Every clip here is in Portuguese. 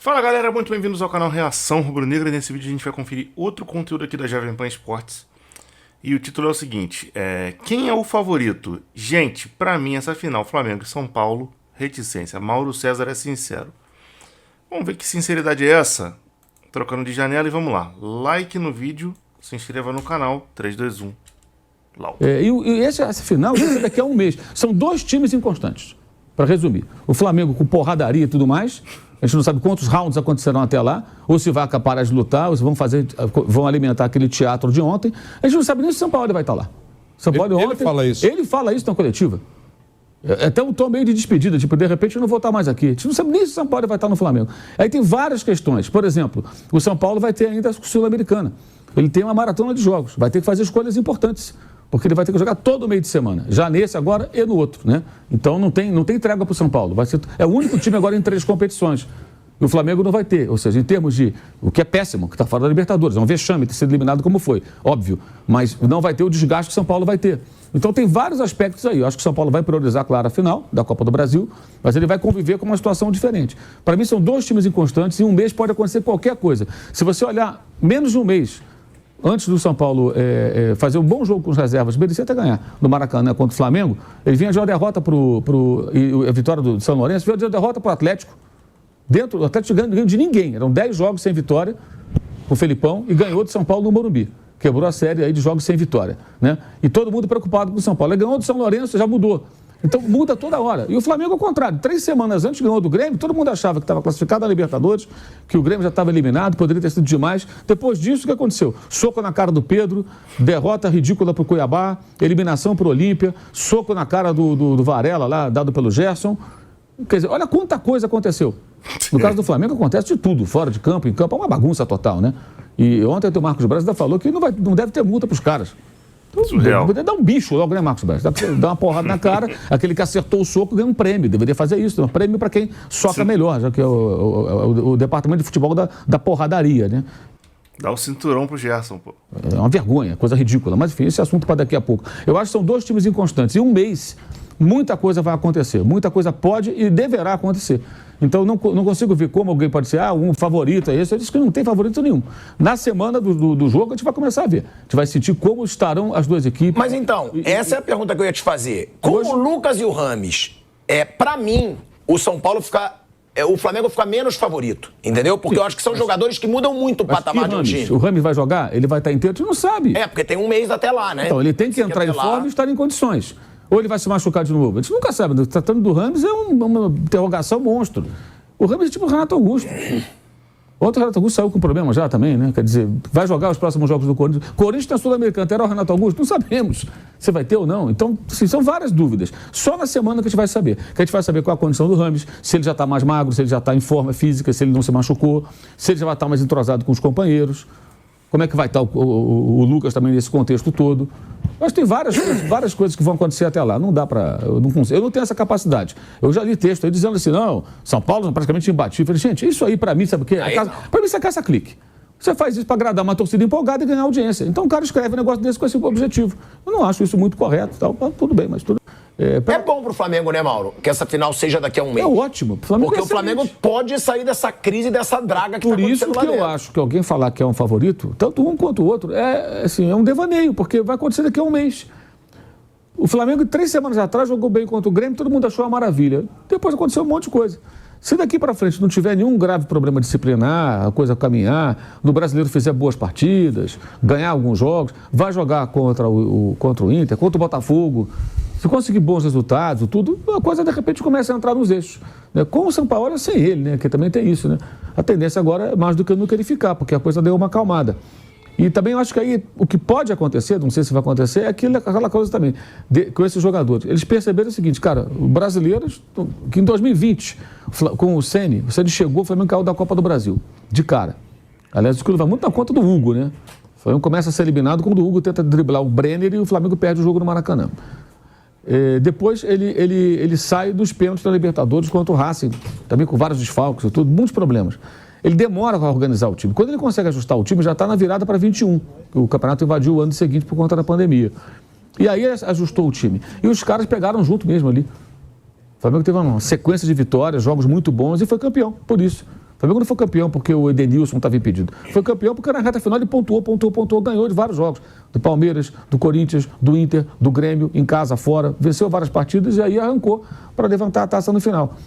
Fala galera, muito bem-vindos ao canal Reação Rubro-Negra. Nesse vídeo a gente vai conferir outro conteúdo aqui da Jovem Pan Esportes. E o título é o seguinte, quem é o favorito? Gente, pra mim essa final, Flamengo e São Paulo, reticência. Mauro César é sincero. Vamos ver que sinceridade é essa? Trocando de janela e vamos lá. Like no vídeo, se inscreva no canal, 3, 2, 1. Lau. E essa final vai ser daqui a um mês. São dois times inconstantes, para resumir. O Flamengo com porradaria e tudo mais. A gente não sabe quantos rounds acontecerão até lá, ou se vai parar de lutar, ou se vão alimentar aquele teatro de ontem. A gente não sabe nem se o São Paulo vai estar lá. São Paulo ele fala isso. Ele fala isso na coletiva. Até um tom meio de despedida, tipo, de repente eu não vou estar mais aqui. A gente não sabe nem se o São Paulo vai estar no Flamengo. Aí tem várias questões. Por exemplo, o São Paulo vai ter ainda a Sul-Americana. Ele tem uma maratona de jogos, vai ter que fazer escolhas importantes. Porque ele vai ter que jogar todo o meio de semana. Já nesse agora e no outro, né? Então não tem trégua para o São Paulo. É o único time agora em 3 competições. E o Flamengo não vai ter. Ou seja, em termos de... O que é péssimo, que está fora da Libertadores. É um vexame ter sido eliminado como foi, óbvio. Mas não vai ter o desgaste que o São Paulo vai ter. Então tem vários aspectos aí. Eu acho que o São Paulo vai priorizar, claro, a final da Copa do Brasil, mas ele vai conviver com uma situação diferente. Para mim são dois times inconstantes e em um mês pode acontecer qualquer coisa. Se você olhar menos de um mês... Antes do São Paulo fazer um bom jogo com as reservas, merecia até ganhar no Maracanã contra o Flamengo, ele vinha de uma derrota e a vitória do São Lourenço, veio de uma derrota para o Atlético. O Atlético ganhou de ninguém. Eram 10 jogos sem vitória, o Felipão, e ganhou de São Paulo no Morumbi. Quebrou a série aí de jogos sem vitória, né? E todo mundo preocupado com o São Paulo. Ele ganhou do São Lourenço, já mudou. Então muda toda hora. E o Flamengo ao contrário. 3 semanas antes ganhou do Grêmio, todo mundo achava que estava classificado na Libertadores, que o Grêmio já estava eliminado, poderia ter sido demais. Depois disso, o que aconteceu? Soco na cara do Pedro, derrota ridícula para o Cuiabá, eliminação para o Olímpia, soco na cara do Varela lá, dado pelo Gerson. Quer dizer, olha quanta coisa aconteceu. No caso do Flamengo acontece de tudo, fora de campo, em campo, é uma bagunça total, né? E ontem o Marcos Braz ainda falou que não deve ter multa para os caras. Surreal. Poderia dar um bicho logo, né, Marcos Braz? Dá uma porrada na cara, aquele que acertou o soco ganha um prêmio. Deveria fazer isso, um prêmio para quem soca melhor, já que é o departamento de futebol da porradaria, né? Dá um cinturão pro Gerson, pô. É uma vergonha, coisa ridícula. Mas enfim, esse assunto para daqui a pouco. Eu acho que são dois times inconstantes. Em um mês, muita coisa vai acontecer. Muita coisa pode e deverá acontecer. Então, não consigo ver como alguém pode ser, um favorito é esse. Eu disse que não tem favorito nenhum. Na semana do jogo, a gente vai começar a ver. A gente vai sentir como estarão as duas equipes. Mas então, essa é a pergunta que eu ia te fazer. Como o Lucas e o Rames, pra mim, o São Paulo o Flamengo fica menos favorito, entendeu? Porque eu acho que são jogadores que mudam muito o patamar de um time. O Rames vai jogar? Ele vai estar inteiro? A gente não sabe. Porque tem um mês até lá, né? Então, ele tem que entrar em forma e estar em condições. Ou ele vai se machucar de novo? A gente nunca sabe. Tratando do Rames é uma interrogação monstro. O Rames é tipo o Renato Augusto. Ontem o Renato Augusto saiu com problema já também, né? Quer dizer, vai jogar os próximos jogos do Corinthians. Corinthians na Sul-Americana, terá o Renato Augusto? Não sabemos se vai ter ou não. Então, assim, são várias dúvidas. Só na semana que a gente vai saber. Que a gente vai saber qual a condição do Rames, se ele já está mais magro, se ele já está em forma física, se ele não se machucou, se ele já vai estar mais entrosado com os companheiros. Como é que vai estar o Lucas também nesse contexto todo. Mas tem várias coisas que vão acontecer até lá. Não dá para... Eu não tenho essa capacidade. Eu já li texto aí dizendo assim, não, São Paulo é praticamente imbatível. Eu falei, gente, isso aí para mim, sabe o quê? Para mim isso é caça-clique. Você faz isso para agradar uma torcida empolgada e ganhar audiência. Então o cara escreve um negócio desse com esse objetivo. Eu não acho isso muito correto. Tal. Tudo bem, mas tudo... É bom pro Flamengo, né, Mauro? Que essa final seja daqui a um mês. É ótimo. Porque o Flamengo pode sair dessa crise, dessa draga que está acontecendo lá dentro. Por isso que eu acho que alguém falar que é um favorito, tanto um quanto o outro, é um devaneio, porque vai acontecer daqui a um mês. O Flamengo, 3 semanas atrás, jogou bem contra o Grêmio, todo mundo achou uma maravilha. Depois aconteceu um monte de coisa. Se daqui para frente não tiver nenhum grave problema disciplinar, a coisa caminhar, no Brasileiro fizer boas partidas, ganhar alguns jogos, vai jogar contra o Inter, contra o Botafogo, se conseguir bons resultados, tudo, a coisa de repente começa a entrar nos eixos. Né? Com o São Paulo é sem ele, né? Que também tem isso, né? A tendência agora é mais do que nunca ele ficar, porque a coisa deu uma acalmada. E também eu acho que aí o que pode acontecer, não sei se vai acontecer, é aquela coisa também, com esses jogadores. Eles perceberam o seguinte, cara, os brasileiros, que em 2020, com o Ceni chegou, o Flamengo caiu da Copa do Brasil, de cara. Aliás, isso vai muito na conta do Hugo, né? O Flamengo começa a ser eliminado quando o Hugo tenta driblar o Brenner e o Flamengo perde o jogo no Maracanã. Depois ele sai dos pênaltis da Libertadores contra o Racing, também com vários desfalques e tudo, muitos problemas. Ele demora para organizar o time. Quando ele consegue ajustar o time, já está na virada para 21. O campeonato invadiu o ano seguinte por conta da pandemia. E aí ajustou o time. E os caras pegaram junto mesmo ali. O Flamengo teve uma sequência de vitórias, jogos muito bons e foi campeão, por isso. O Flamengo não foi campeão porque o Edenilson estava impedido. Foi campeão porque na reta final ele pontuou, ganhou de vários jogos. Do Palmeiras, do Corinthians, do Inter, do Grêmio, em casa, fora. Venceu várias partidas e aí arrancou para levantar a taça no final.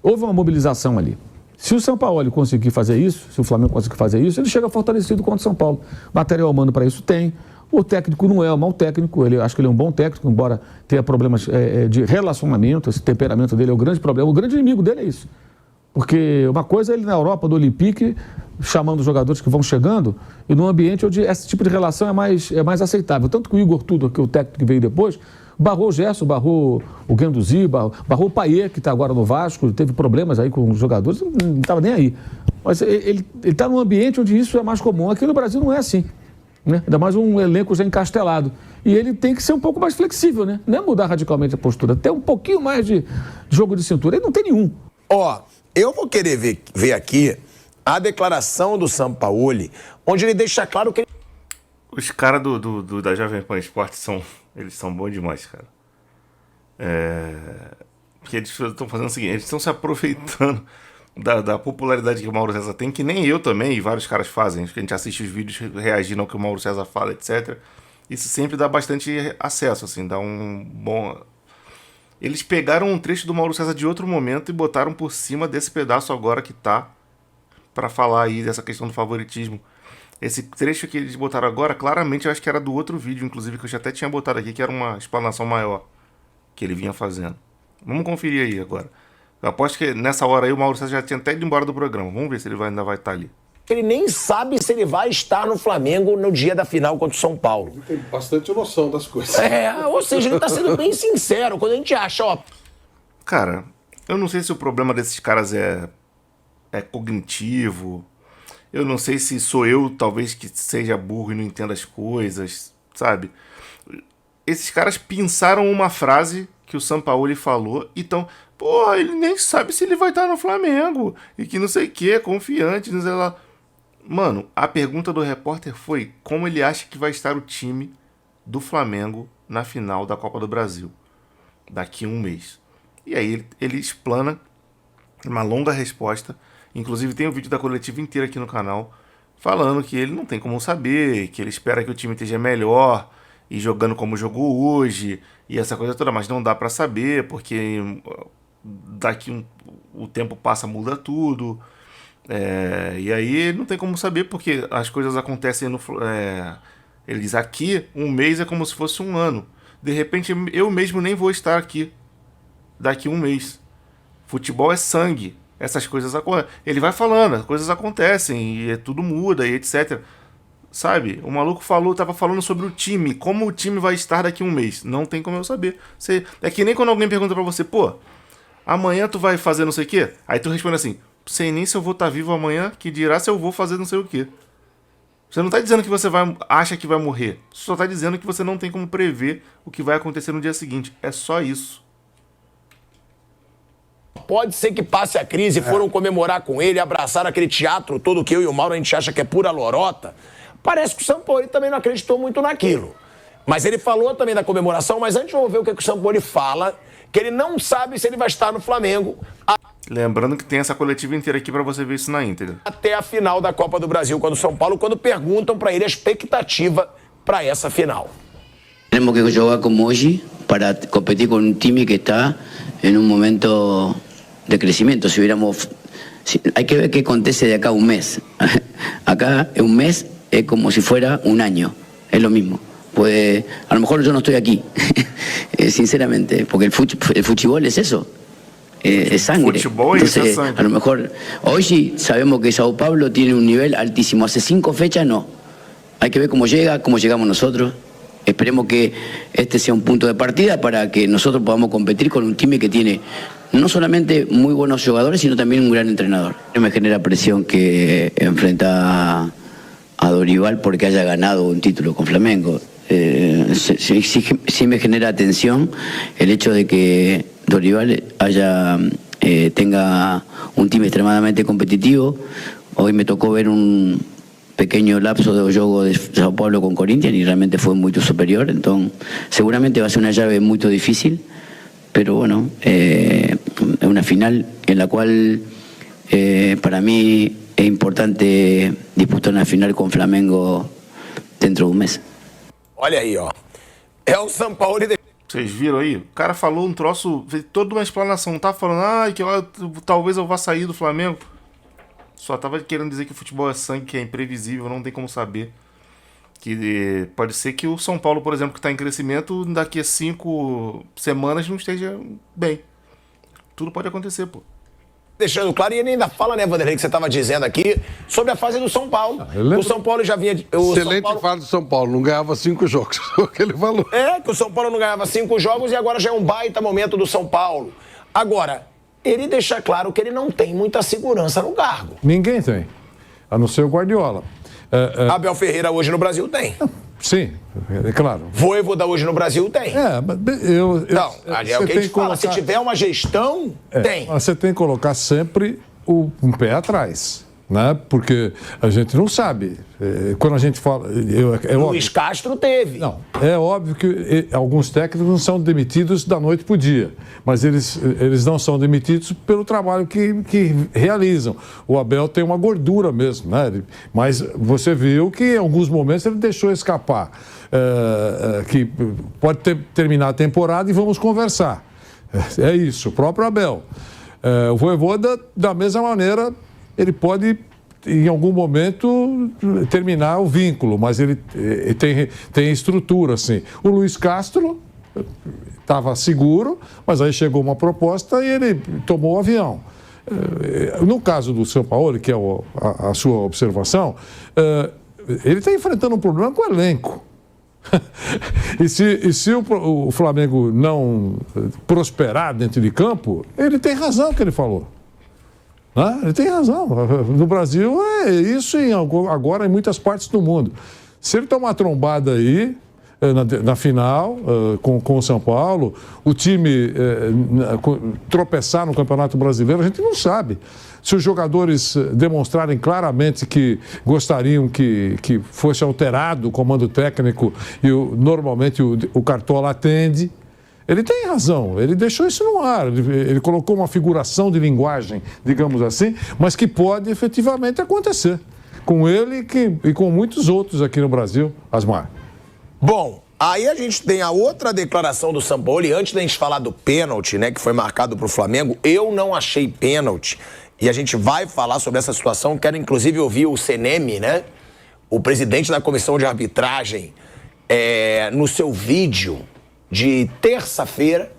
Houve uma mobilização ali. Se o São Paulo conseguir fazer isso, se o Flamengo conseguir fazer isso, ele chega fortalecido contra o São Paulo. Material humano para isso tem. O técnico não é um mau técnico, acho que ele é um bom técnico, embora tenha problemas de relacionamento, esse temperamento dele é o grande problema. O grande inimigo dele é isso. Porque uma coisa é ele na Europa, do Olympique, chamando os jogadores que vão chegando, e num ambiente onde esse tipo de relação é mais aceitável. Tanto que o Igor Tudor, que é o técnico que veio depois, barrou o Gerson, barrou o Guendouzi, barrou o Payet, que está agora no Vasco, teve problemas aí com os jogadores, não estava nem aí. Mas ele está num ambiente onde isso é mais comum. Aqui no Brasil não é assim, né? Ainda mais um elenco já encastelado. E ele tem que ser um pouco mais flexível, né? Não é mudar radicalmente a postura, ter um pouquinho mais de jogo de cintura. Ele não tem nenhum. Eu vou querer ver aqui a declaração do Sampaoli, onde ele deixa claro que... Os caras da Jovem Pan Esportes eles são bons demais, cara. Porque eles estão fazendo o seguinte, eles estão se aproveitando da popularidade que o Mauro César tem, que nem eu também, e vários caras fazem. Acho que a gente assiste os vídeos reagindo ao que o Mauro César fala, etc. Isso sempre dá bastante acesso, assim, dá um bom... Eles pegaram um trecho do Mauro César de outro momento e botaram por cima desse pedaço agora que tá para falar aí dessa questão do favoritismo. Esse trecho que eles botaram agora, claramente eu acho que era do outro vídeo, inclusive, que eu já até tinha botado aqui, que era uma explanação maior que ele vinha fazendo. Vamos conferir aí agora. Eu aposto que nessa hora aí o Mauro César já tinha até ido embora do programa. Vamos ver se ele ainda vai estar ali. Ele nem sabe se ele vai estar no Flamengo no dia da final contra o São Paulo. Ele tem bastante noção das coisas. Ou seja, ele tá sendo bem sincero. Quando a gente acha, Cara, eu não sei se o problema desses caras é cognitivo. Eu não sei se sou eu, talvez, que seja burro e não entenda as coisas, sabe? Esses caras pensaram uma frase que o Sampaoli falou e estão... Pô, ele nem sabe se ele vai estar no Flamengo. E que não sei o que, é confiante, não sei lá. Mano, a pergunta do repórter foi como ele acha que vai estar o time do Flamengo na final da Copa do Brasil. Daqui a um mês. E aí ele explana uma longa resposta. Inclusive tem o vídeo da coletiva inteira aqui no canal. Falando que ele não tem como saber. Que ele espera que o time esteja melhor. E jogando como jogou hoje. E essa coisa toda. Mas não dá pra saber. Porque daqui o tempo passa, muda tudo. E aí não tem como saber, porque as coisas acontecem ele diz aqui, um mês é como se fosse um ano. De repente eu mesmo nem vou estar aqui daqui um mês. Futebol é sangue, essas coisas acontecem. Ele vai falando, as coisas acontecem e tudo muda e etc. Sabe? O maluco tava falando sobre o time, como o time vai estar daqui um mês. Não tem como eu saber. É que nem quando alguém pergunta pra você, pô, amanhã tu vai fazer não sei o quê? Aí tu responde assim, sei nem se eu vou estar vivo amanhã, que dirá se eu vou fazer não sei o quê. Você não tá dizendo que você acha que vai morrer. Você só tá dizendo que você não tem como prever o que vai acontecer no dia seguinte. É só isso. Pode ser que passe a crise, foram comemorar com ele, abraçaram aquele teatro todo que eu e o Mauro a gente acha que é pura lorota. Parece que o Sampaoli também não acreditou muito naquilo. Mas ele falou também da comemoração, mas antes vamos ver o que o Sampaoli fala, que ele não sabe se ele vai estar no Flamengo. Lembrando que tem essa coletiva inteira aqui pra você ver isso na íntegra. Até a final da Copa do Brasil contra o São Paulo, quando perguntam pra ele a expectativa pra essa final. Temos que jogar como hoje para competir com um time que está em um momento de crescimento. Hay que ver qué acontece de acá a un mes. Acá un mes es como si fuera un año, es lo mismo. Pues a lo mejor yo no estoy aquí, sinceramente, porque el fútbol es eso. Es sangre. Entonces, a lo mejor hoy sí sabemos que Sao Paulo tiene un nivel altísimo. Hace 5 fechas no. Hay que ver cómo llegamos nosotros. Esperemos que este sea un punto de partida para que nosotros podamos competir con un time que tiene no solamente muy buenos jugadores, sino también un gran entrenador. No me genera presión que enfrenta a Dorival porque haya ganado un título con Flamengo. Sí me genera tensión el hecho de que Dorival tenga un time extremadamente competitivo. Hoy me tocó ver un pequeño lapso de juego de Sao Paulo con Corinthians y realmente fue muy superior. Entonces, seguramente va a ser una llave muy difícil, pero bueno, es una final en la cual Para mí es importante disputar una final con Flamengo dentro de un mes. Olha aí, ó. É o Sampaoli... Vocês viram aí? O cara falou um troço, fez toda uma explanação. Não tá falando, que talvez eu vá sair do Flamengo. Só tava querendo dizer que o futebol é sangue, que é imprevisível, não tem como saber. Que pode ser que o São Paulo, por exemplo, que tá em crescimento, daqui a 5 semanas não esteja bem. Tudo pode acontecer, pô. Deixando claro, e ele ainda fala, né, Vanderlei, que você estava dizendo aqui, sobre a fase do São Paulo. O São Paulo já vinha... Excelente fase do São Paulo, não ganhava 5 jogos, foi o que ele falou. É, que o São Paulo não ganhava 5 jogos e agora já é um baita momento do São Paulo. Agora, ele deixa claro que ele não tem muita segurança no cargo. Ninguém tem, a não ser o Guardiola. Abel Ferreira hoje no Brasil tem. Sim, é claro. Voivoda hoje no Brasil tem. Não, ali é o que a gente fala. Se tiver uma gestão, tem. Você tem que colocar sempre um pé atrás, né? Porque a gente não sabe. Quando a gente fala... Luiz Castro teve. Não, é óbvio que alguns técnicos não são demitidos da noite para o dia, mas eles não são demitidos pelo trabalho que realizam. O Abel tem uma gordura mesmo, né? Mas você viu que em alguns momentos ele deixou escapar, que pode terminar a temporada e vamos conversar. É isso, o próprio Abel. O Voivoda, da mesma maneira, ele pode... em algum momento terminar o vínculo, mas ele tem estrutura, assim. O Luiz Castro estava seguro, mas aí chegou uma proposta e ele tomou o avião. No caso do Sampaoli, que é a sua observação, ele está enfrentando um problema com o elenco. E se o Flamengo não prosperar dentro de campo, ele tem razão que ele falou. Ele tem razão. No Brasil é isso e agora em muitas partes do mundo. Se ele tomar trombada aí, na final, com o São Paulo, o time tropeçar no Campeonato Brasileiro, a gente não sabe. Se os jogadores demonstrarem claramente que gostariam que fosse alterado o comando técnico e normalmente o Cartola atende... Ele tem razão, ele deixou isso no ar, ele colocou uma figuração de linguagem, digamos assim, mas que pode efetivamente acontecer com ele e com muitos outros aqui no Brasil, Asmar. Bom, aí a gente tem a outra declaração do Sampaoli, antes da gente falar do pênalti, né, que foi marcado para o Flamengo, eu não achei pênalti, e a gente vai falar sobre essa situação, quero inclusive ouvir o Seneme, né, o presidente da comissão de arbitragem, no seu vídeo de terça-feira,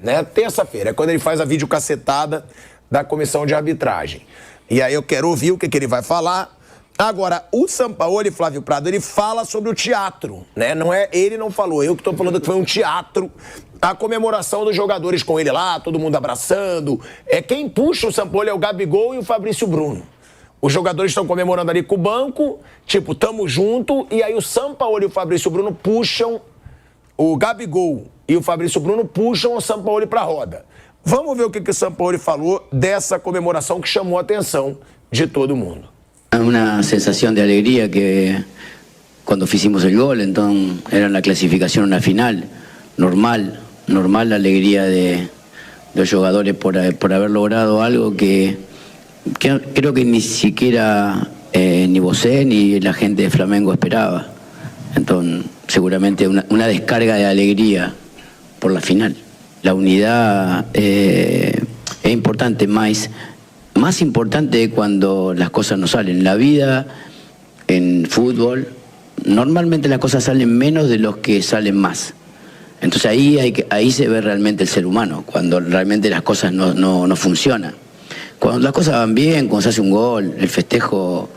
né? Terça-feira é quando ele faz a videocacetada da comissão de arbitragem. E aí eu quero ouvir o que ele vai falar. Agora, o Sampaoli, Flávio Prado, ele fala sobre o teatro, né? Ele não falou, eu que estou falando que foi um teatro. A comemoração dos jogadores com ele lá, todo mundo abraçando. Quem puxa o Sampaoli é o Gabigol e o Fabrício Bruno. Os jogadores estão comemorando ali com o banco, tipo, tamo junto, e aí o Sampaoli e o Fabrício Bruno puxam. O Gabigol e o Fabrício Bruno puxam o Sampaoli para a roda. Vamos ver o que o Sampaoli falou dessa comemoração que chamou a atenção de todo mundo. Una sensación de alegría que cuando hicimos el gol, entonces era la clasificación a una final. Normal la alegría de los jugadores por haber logrado algo que creo que ni siquiera ni vos ni la gente de Flamengo esperaba. Entonces, seguramente una descarga de alegría por la final. La unidad es importante, más importante cuando las cosas no salen. En la vida, en fútbol, normalmente las cosas salen menos de los que salen más. Entonces ahí se ve realmente el ser humano, cuando realmente las cosas no funcionan. Cuando las cosas van bien, cuando se hace un gol, el festejo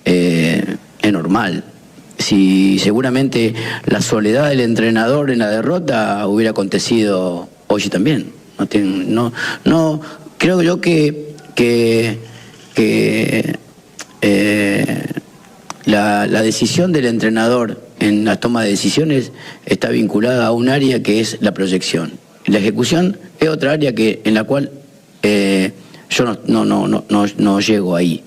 es normal. Si seguramente la soledad del entrenador en la derrota hubiera acontecido hoy también. No creo yo que la decisión del entrenador en la toma de decisiones está vinculada a un área que es la proyección. La ejecución es otra área en la cual yo no llego ahí.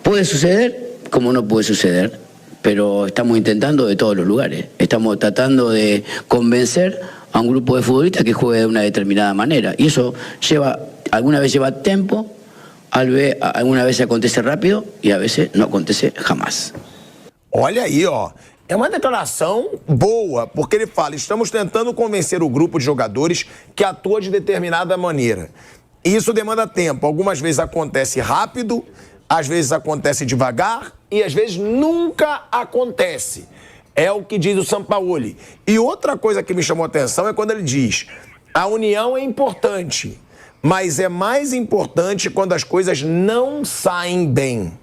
Puede suceder como no puede suceder, pero estamos intentando de todos los lugares. Estamos tratando de convencer a un grupo de futbolistas que juegue de una determinada manera. Y eso alguna vez lleva tiempo, algunas veces acontece rápido y a veces no acontece jamás. Olha aí, ó. É uma declaração boa, porque ele fala: estamos tentando convencer o grupo de jogadores que atua de determinada maneira. Isso demanda tempo. Algumas vezes acontece rápido, às vezes acontece devagar e às vezes nunca acontece. É o que diz o Sampaoli. E outra coisa que me chamou a atenção é quando ele diz: a união é importante, mas é mais importante quando as coisas não saem bem.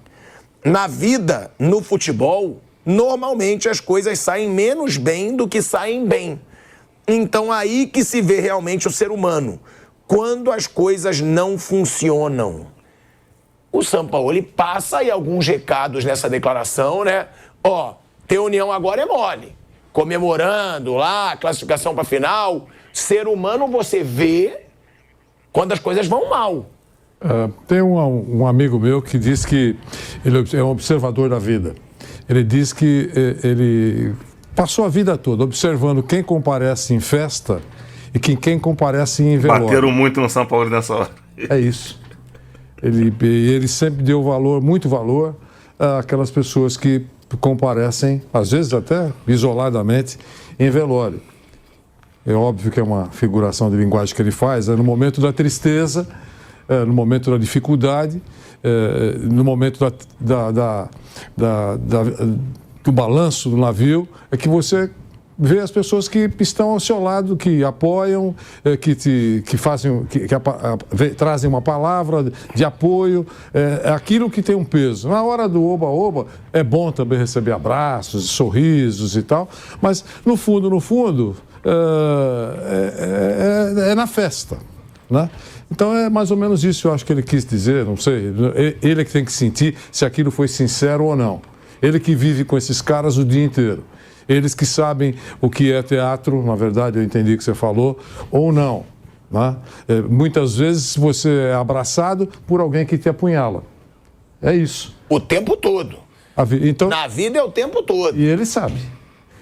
Na vida, no futebol, normalmente as coisas saem menos bem do que saem bem. Então aí que se vê realmente o ser humano, quando as coisas não funcionam. O Sampaoli passa aí alguns recados nessa declaração, né? Ó, ter união agora é mole. Comemorando lá a classificação para a final. Ser humano você vê quando as coisas vão mal. Tem um amigo meu que diz que ele é um observador da vida. Ele diz que ele passou a vida toda observando quem comparece em festa e quem comparece em velório. Bateram muito no São Paulo nessa hora. É isso. Ele sempre deu valor, muito valor, àquelas pessoas que comparecem, às vezes até isoladamente, em velório. É óbvio que é uma figuração de linguagem que ele faz, no momento da tristeza, no momento da dificuldade, no momento do balanço do navio, é que você vê as pessoas que estão ao seu lado, que apoiam, trazem uma palavra de apoio, aquilo que tem um peso. Na hora do oba-oba, é bom também receber abraços, sorrisos e tal, mas no fundo, é na festa, né? Então é mais ou menos isso, eu acho que ele quis dizer, não sei, ele é que tem que sentir se aquilo foi sincero ou não. Ele que vive com esses caras o dia inteiro. Eles que sabem o que é teatro, na verdade eu entendi o que você falou, ou não, né? Muitas vezes você é abraçado por alguém que te apunhala. É isso. O tempo todo. Então, na vida é o tempo todo. E ele sabe.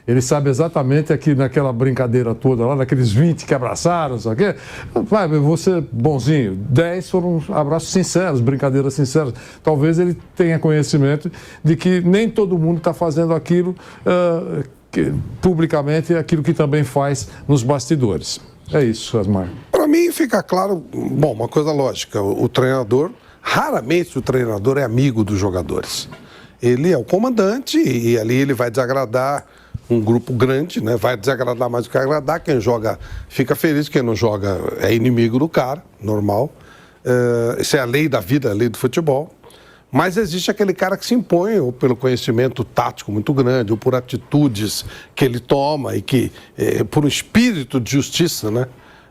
Ele sabe exatamente aqui naquela brincadeira toda, lá naqueles 20 que abraçaram, sabe o quê? Vai, você bonzinho. 10 foram abraços sinceros, brincadeiras sinceras. Talvez ele tenha conhecimento de que nem todo mundo está fazendo aquilo publicamente, aquilo que também faz nos bastidores. É isso, Asmar. Para mim fica claro, bom, uma coisa lógica, o treinador, raramente o treinador é amigo dos jogadores. Ele é o comandante e ali ele vai desagradar um grupo grande, né? Vai desagradar mais do que agradar. Quem joga fica feliz, quem não joga é inimigo do cara, normal. Isso é a lei da vida, a lei do futebol. Mas existe aquele cara que se impõe ou pelo conhecimento tático muito grande, ou por atitudes que ele toma e que, por um espírito de justiça, né?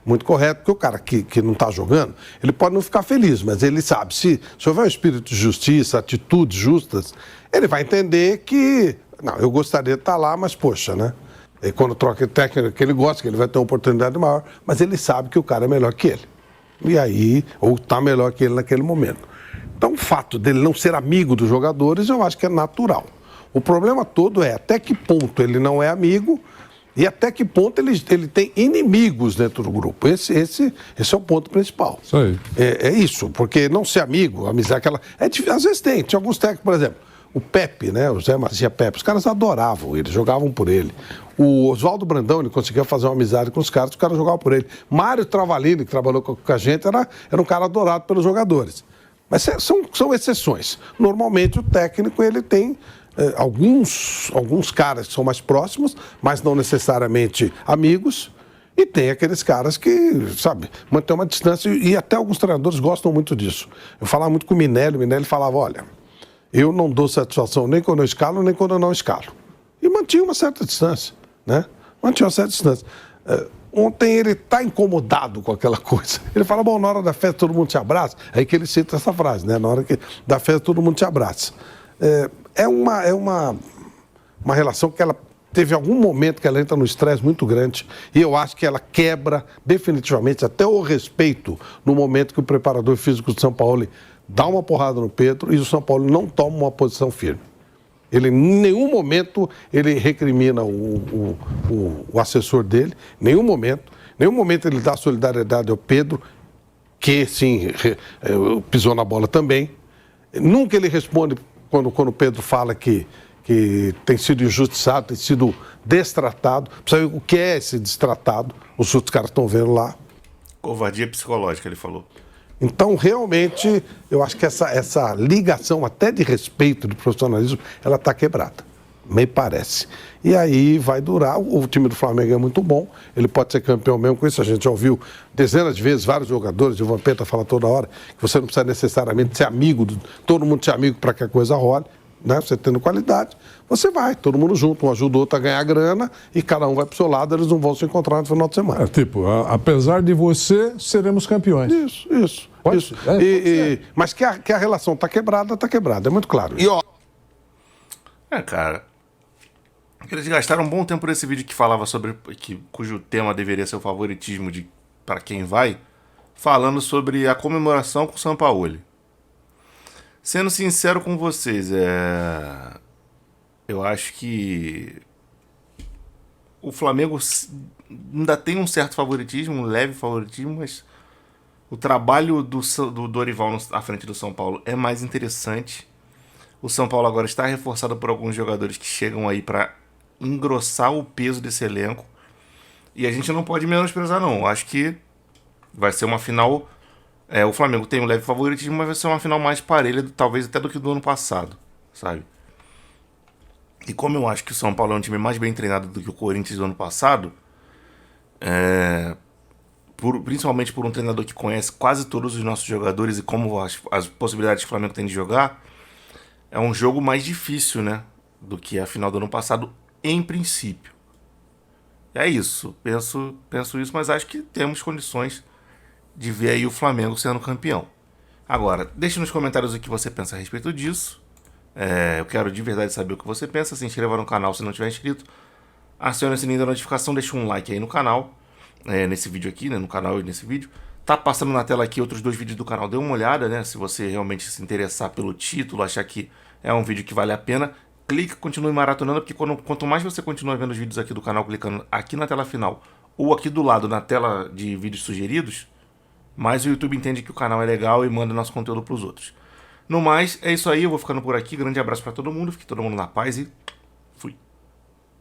Muito correto, porque o cara que não está jogando, ele pode não ficar feliz, mas ele sabe, se houver um espírito de justiça, atitudes justas, ele vai entender que, não, eu gostaria de estar lá, mas poxa, né? E quando troca técnico que ele gosta, que ele vai ter uma oportunidade maior, mas ele sabe que o cara é melhor que ele. E aí, ou está melhor que ele naquele momento. Então, o fato dele não ser amigo dos jogadores, eu acho que é natural. O problema todo é até que ponto ele não é amigo e até que ponto ele tem inimigos dentro do grupo. Esse é o ponto principal. Isso aí. É isso, porque não ser amigo, amizade, aquela... às vezes tinha alguns técnicos, por exemplo, o Pepe, né, o Zé Maria Pepe, os caras adoravam ele, jogavam por ele. O Oswaldo Brandão, ele conseguia fazer uma amizade com os caras jogavam por ele. Mário Travalini, que trabalhou com a gente, era um cara adorado pelos jogadores. Mas são exceções. Normalmente o técnico ele tem alguns caras que são mais próximos, mas não necessariamente amigos, e tem aqueles caras que, sabe, mantém uma distância, e até alguns treinadores gostam muito disso. Eu falava muito com o Minelli falava, olha, eu não dou satisfação nem quando eu escalo, nem quando eu não escalo. E mantinha uma certa distância, né? Mantinha uma certa distância. Ontem ele está incomodado com aquela coisa. Ele fala, bom, na hora da festa todo mundo se abraça. É aí que ele cita essa frase, né? Na hora da festa todo mundo se abraça. É uma relação que ela teve algum momento que ela entra no estresse muito grande e eu acho que ela quebra definitivamente até o respeito no momento que o preparador físico do São Paulo dá uma porrada no Pedro e o São Paulo não toma uma posição firme. Ele, em nenhum momento, ele recrimina o assessor dele, em nenhum momento ele dá solidariedade ao Pedro, que sim, pisou na bola também. Nunca ele responde quando o Pedro fala que tem sido injustiçado, tem sido destratado. Precisa ver o que é esse destratado, os outros caras estão vendo lá. Covardia psicológica, ele falou. Então, realmente, eu acho que essa ligação até de respeito, de profissionalismo, ela está quebrada. Me parece. E aí vai durar. O time do Flamengo é muito bom, ele pode ser campeão mesmo com isso. A gente já ouviu dezenas de vezes vários jogadores, o Vampeta fala toda hora, que você não precisa necessariamente ser amigo, todo mundo ser amigo para que a coisa role, né? Você tendo qualidade, você vai, todo mundo junto, um ajuda o outro a ganhar grana e cada um vai pro seu lado, eles não vão se encontrar no final de semana. Apesar de você, seremos campeões. Isso. Mas que a relação está quebrada, é muito claro. E ó, cara, eles gastaram um bom tempo nesse vídeo que falava sobre cujo tema deveria ser o favoritismo para quem vai, falando sobre a comemoração com o Sampaoli. Sendo sincero com vocês, eu acho que o Flamengo ainda tem um certo favoritismo, um leve favoritismo, mas o trabalho do Dorival à frente do São Paulo é mais interessante. O São Paulo agora está reforçado por alguns jogadores que chegam aí para engrossar o peso desse elenco. E a gente não pode menosprezar, não. Eu acho que vai ser uma final... o Flamengo tem um leve favoritismo, mas vai ser uma final mais parelha, talvez até do que do ano passado, sabe? E como eu acho que o São Paulo é um time mais bem treinado do que o Corinthians do ano passado, principalmente por um treinador que conhece quase todos os nossos jogadores e como as possibilidades que o Flamengo tem de jogar, é um jogo mais difícil, né? Do que a final do ano passado, em princípio. É isso. Penso isso, mas acho que temos condições de ver aí o Flamengo sendo campeão. Agora, deixe nos comentários o que você pensa a respeito disso. Eu quero de verdade saber o que você pensa. Se inscreva no canal se não tiver inscrito. Acione o sininho da notificação, deixe um like aí no canal. Nesse vídeo aqui, né? No canal e nesse vídeo. Tá passando na tela aqui outros 2 vídeos do canal. Dê uma olhada, né? Se você realmente se interessar pelo título, achar que é um vídeo que vale a pena, clique, continue maratonando, porque quanto mais você continua vendo os vídeos aqui do canal, clicando aqui na tela final ou aqui do lado na tela de vídeos sugeridos, mais o YouTube entende que o canal é legal e manda nosso conteúdo para os outros. No mais, é isso aí, eu vou ficando por aqui. Grande abraço para todo mundo, fique todo mundo na paz e fui.